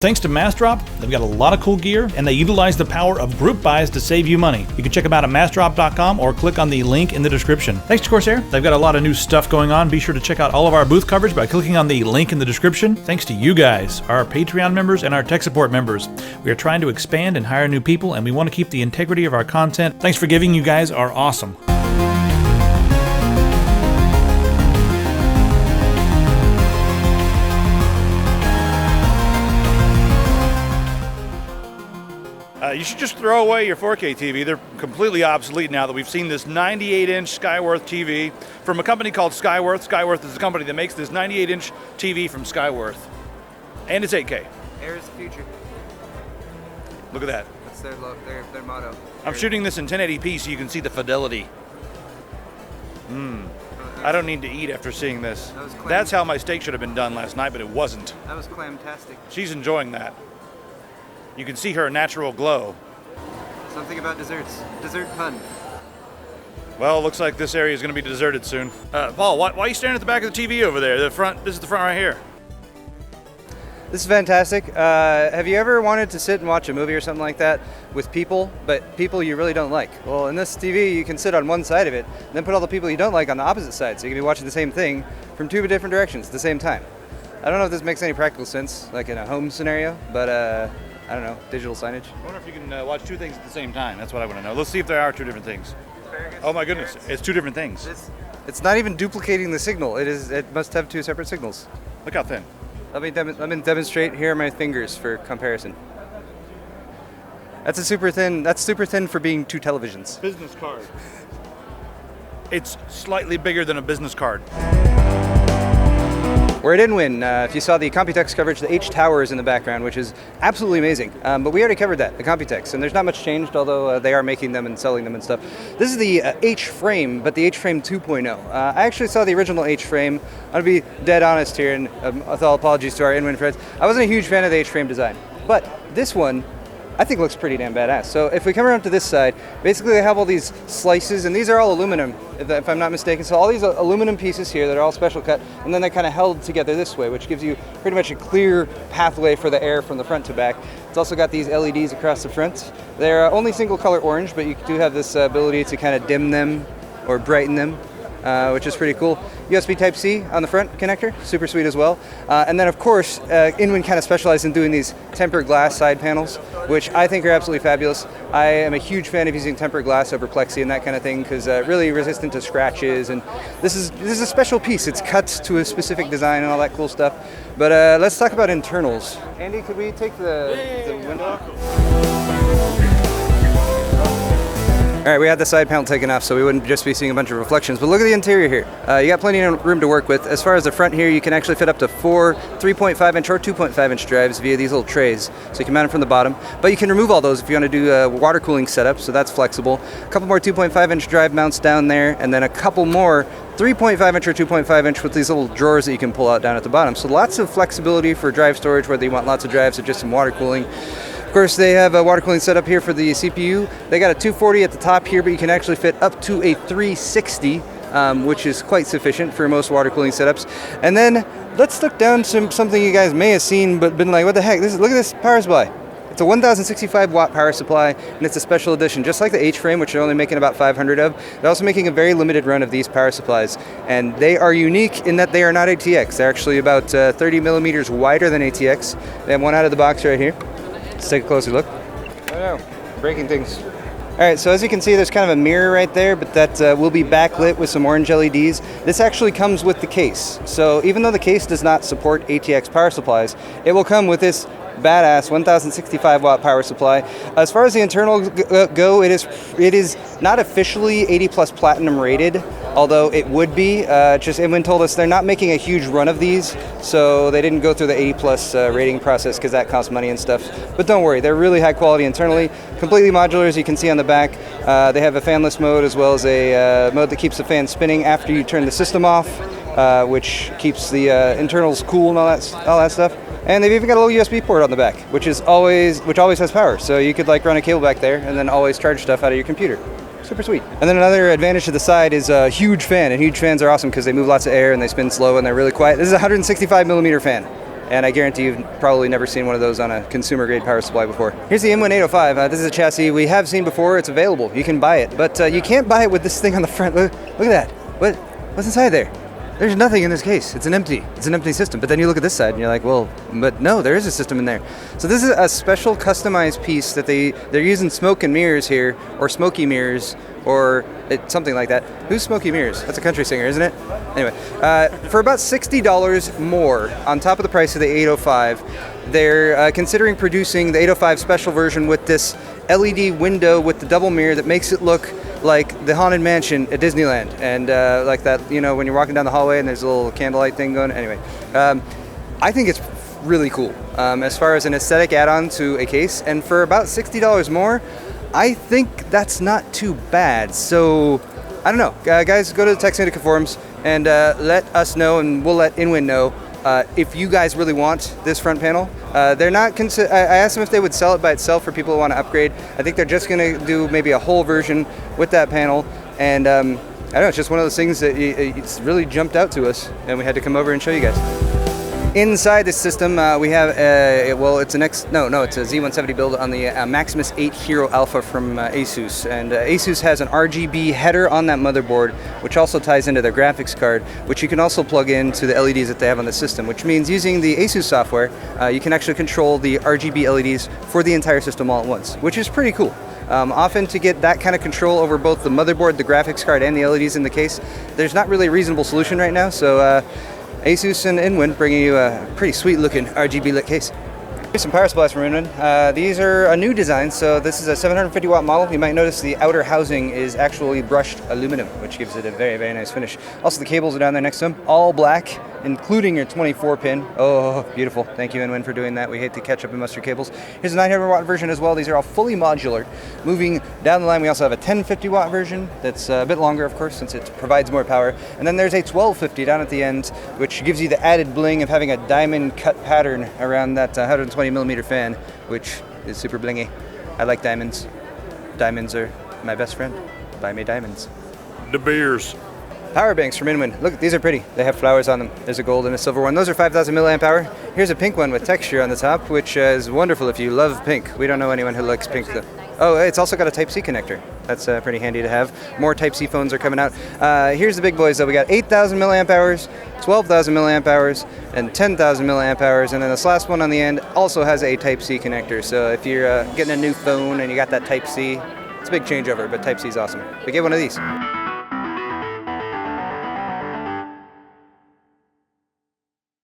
Thanks to Massdrop, they've got a lot of cool gear, and they utilize the power of group buys to save you money. You can check them out at massdrop.com or click on the link in the description. Thanks to Corsair, they've got a lot of new stuff going on. Be sure to check out all of our booth coverage by clicking on the link in the description. Thanks to you guys, our Patreon members and our tech support members. We are trying to expand and hire new people, and we want to keep the integrity of our content. Thanks for giving. You guys are awesome. You should just throw away your 4K TV. They're completely obsolete now that we've seen this 98-inch Skyworth TV from a company called Skyworth. Skyworth is the company that makes this 98-inch TV from Skyworth. And it's 8K. Air is the future. Look at that. That's their motto. I'm shooting this in 1080p so you can see the fidelity. I don't need to eat after seeing this. That's how my steak should have been done last night, but it wasn't. That was clamtastic. She's enjoying that. You can see her natural glow. Something about desserts. Dessert pun. Well, looks like this area is going to be deserted soon. Paul, why are you staring at the back of the TV over there? The front. This is the front right here. This is fantastic. Have you ever wanted to sit and watch a movie or something like that with people, but people you really don't like? Well, in this TV, you can sit on one side of it, and then put all the people you don't like on the opposite side, so you can be watching the same thing from two different directions at the same time. I don't know if this makes any practical sense, like in a home scenario, but I don't know, digital signage. I wonder if you can watch two things at the same time. That's what I want to know. Let's see if there are two different things. Oh my goodness, it's two different things. It's not even duplicating the signal. It must have two separate signals. Look how thin. Let me demonstrate. Here are my fingers for comparison. That's super thin for being two televisions. Business card. It's slightly bigger than a business card. We're at INWIN. If you saw the Computex coverage, the H Tower is in the background, which is absolutely amazing. But we already covered that, the Computex, and there's not much changed, although they are making them and selling them and stuff. This is the H-Frame, but the H-Frame 2.0. I actually saw the original H-Frame. I'm going to be dead honest here, and with all apologies to our INWIN friends, I wasn't a huge fan of the H-Frame design. But this one, I think looks pretty damn badass. So if we come around to this side, basically they have all these slices, and these are all aluminum, if I'm not mistaken. So all these aluminum pieces here that are all special cut, and then they're kind of held together this way, which gives you pretty much a clear pathway for the air from the front to back. It's also got these LEDs across the front. They're only single color orange, but you do have this ability to kind of dim them or brighten them, which is pretty cool. USB Type-C on the front connector, super sweet as well. And then of course, INWIN kind of specializes in doing these tempered glass side panels, which I think are absolutely fabulous. I am a huge fan of using tempered glass over plexi and that kind of thing, because really resistant to scratches, and this is a special piece. It's cut to a specific design and all that cool stuff. But let's talk about internals. Andy, could we take the window? All right, we had the side panel taken off so we wouldn't just be seeing a bunch of reflections, but look at the interior here. You got plenty of room to work with. As far as the front here, you can actually fit up to 4 3.5-inch or 2.5-inch drives via these little trays, so you can mount them from the bottom. But you can remove all those if you want to do a water cooling setup, so that's flexible. A couple more 2.5-inch drive mounts down there, and then a couple more 3.5-inch or 2.5-inch with these little drawers that you can pull out down at the bottom. So lots of flexibility for drive storage, whether you want lots of drives or just some water cooling. Of course, they have a water cooling setup here for the CPU. They got a 240 at the top here, but you can actually fit up to a 360, which is quite sufficient for most water cooling setups. And then let's look down something you guys may have seen, but been like, what the heck? Look at this power supply. It's a 1,065 watt power supply, and it's a special edition, just like the H-Frame, which they're only making about 500 of. They're also making a very limited run of these power supplies, and they are unique in that they are not ATX. They're actually about 30 millimeters wider than ATX. They have one out of the box right here. Let's take a closer look. Oh no, breaking things. All right, so as you can see, there's kind of a mirror right there, but that will be backlit with some orange LEDs. This actually comes with the case. So even though the case does not support ATX power supplies, it will come with this badass 1,065 watt power supply. As far as the internals go, it is not officially 80 plus platinum rated, although it would be. Just INWIN told us they're not making a huge run of these, so they didn't go through the 80 plus rating process because that costs money and stuff. But don't worry, they're really high quality internally, completely modular, as you can see on the back. They have a fanless mode as well as a mode that keeps the fan spinning after you turn the system off, which keeps the internals cool and all that stuff. And they've even got a little USB port on the back, which always has power. So you could like run a cable back there and then always charge stuff out of your computer. Super sweet. And then another advantage to the side is a huge fan, and huge fans are awesome because they move lots of air and they spin slow and they're really quiet. This is a 165 millimeter fan. and I guarantee you've probably never seen one of those on a consumer-grade power supply before. Here's the INWIN 805. This is a chassis we have seen before. It's available. You can buy it, but you can't buy it with this thing on the front. Look at that. What's inside there? There's nothing in this case. It's an empty system. But then you look at this side and you're like, well, but no, there is a system in there. So this is a special customized piece that they're using smoke and mirrors here, or smoky mirrors, or something like that. Who's Smoky Mirrors? That's a country singer, isn't it? Anyway, for about $60 more on top of the price of the 805, they're considering producing the 805 special version with this LED window with the double mirror that makes it look like the Haunted Mansion at Disneyland, and like that, when you're walking down the hallway and there's a little candlelight thing going. Anyway, I think it's really cool as far as an aesthetic add-on to a case, and for about $60 more, I think that's not too bad. So, I don't know. Guys, go to the Tech Syndicate forums and let us know, and we'll let INWIN know if you guys really want this front panel. They're not. I asked them if they would sell it by itself for people who want to upgrade. I think they're just going to do maybe a whole version with that panel. And I don't know. It's just one of those things that it's really jumped out to us, and we had to come over and show you guys. Inside this system, we have it's a Z170 build on the Maximus 8 Hero Alpha from Asus, and Asus has an RGB header on that motherboard, which also ties into their graphics card, which you can also plug into the LEDs that they have on the system, which means using the Asus software, you can actually control the RGB LEDs for the entire system all at once, which is pretty cool. Often to get that kind of control over both the motherboard, the graphics card, and the LEDs in the case, there's not really a reasonable solution right now, so Asus and INWIN bringing you a pretty sweet looking RGB lit case. Here's some power supplies from INWIN. These are a new design, so this is a 750 watt model. You might notice the outer housing is actually brushed aluminum, which gives it a very, very nice finish. Also, the cables are down there next to them, all black, including your 24 pin. Oh, beautiful. Thank you, INWIN, for doing that. We hate the ketchup and mustard cables. Here's a 900 watt version as well. These are all fully modular. Moving down the line, we also have a 1050 watt version that's a bit longer, of course, since it provides more power. And then there's a 1250 down at the end, which gives you the added bling of having a diamond cut pattern around that 120 millimeter fan, which is super blingy. I like diamonds. Diamonds are my best friend. Buy me diamonds. De Beers. Power banks from INWIN. Look, these are pretty. They have flowers on them. There's a gold and a silver one. Those are 5,000 milliamp hour. Here's a pink one with texture on the top, which is wonderful if you love pink. We don't know anyone who likes pink though. Oh, it's also got a Type-C connector. That's pretty handy to have. More Type-C phones are coming out. Here's the big boys though. We got 8,000 milliamp hours, 12,000 milliamp hours, and 10,000 milliamp hours. And then this last one on the end also has a Type-C connector. So if you're getting a new phone and you got that Type-C, it's a big changeover, but Type-C is awesome. But get one of these.